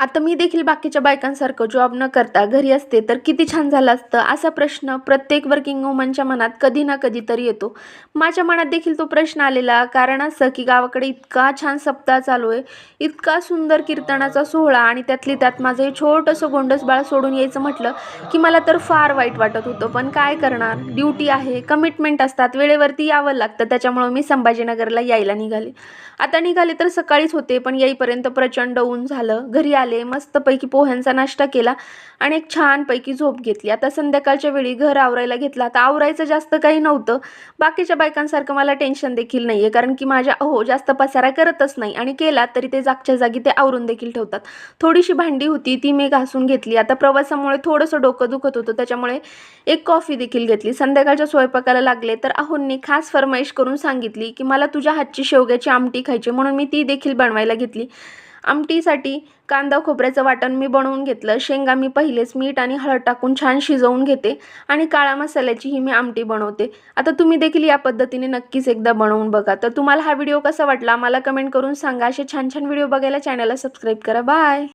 आता मी देखील बाकीच्या बायकांसारखं जॉब न करता घरी असते तर किती छान झालं असतं, असा प्रश्न प्रत्येक वर्किंग वुमनच्या मनात कधी ना कधी तरी येतो. माझ्या मनात देखील तो प्रश्न आलेला, कारण असं की गावाकडे इतका छान सप्ताह चालू आहे, इतका सुंदर कीर्तनाचा सोहळा, आणि त्यातली त्यात माझं हे छोटंसं गोंडस बाळ सोडून यायचं म्हटलं की मला तर फार वाईट वाटत होतं. पण काय करणार, ड्युटी आहे, कमिटमेंट असतात, वेळेवरती यावं लागतं. त्याच्यामुळं मी संभाजीनगरला यायला निघाले. आता निघाले तर सकाळीच होते, पण येईपर्यंत प्रचंड ऊन झालं. घरी आले, मस्तपैकी पोह्यांचा नाश्ता केला आणि एक छानपैकी झोप घेतली. आता संध्याकाळच्या वेळी घर आवरायला घेतलं. आता आवरायचं जास्त काही नव्हतं. बाकीच्या बायकांसारखं मला टेन्शन देखील नाही आहे, कारण की माझ्या जास्त पसारा करतच नाही, आणि केला तरी ते जागच्या जागी ते आवरून देखील ठेवतात. थोडीशी भांडी होती, ती मी घासून घेतली. आता प्रवासामुळे थोडंसं डोकं दुखत होतं, त्याच्यामुळे एक कॉफी देखील घेतली. संध्याकाळच्या स्वयंपाकाला लागले तर आहोंनी खास फरमाईश करून सांगितली की मला तुझ्या हातची शेवग्याची आमटी खायची, म्हणून मी ती देखील बनवायला घेतली. आमटीसाठी कांदा खोबऱ्याचं वाटण मी बनवून घेतलं. शेंगा मी पहिलेच मीठ आणि हळद टाकून छान शिजवून घेते, आणि काळा मसाल्याची ही मी आमटी बनवते. आता तुम्ही देखील या पद्धतीने नक्कीच एकदा बनवून बघा. तर तुम्हाला हा व्हिडिओ कसा वाटला मला कमेंट करून सांगा. असे छान छान व्हिडिओ बघायला चॅनलला सबस्क्राईब करा. बाय.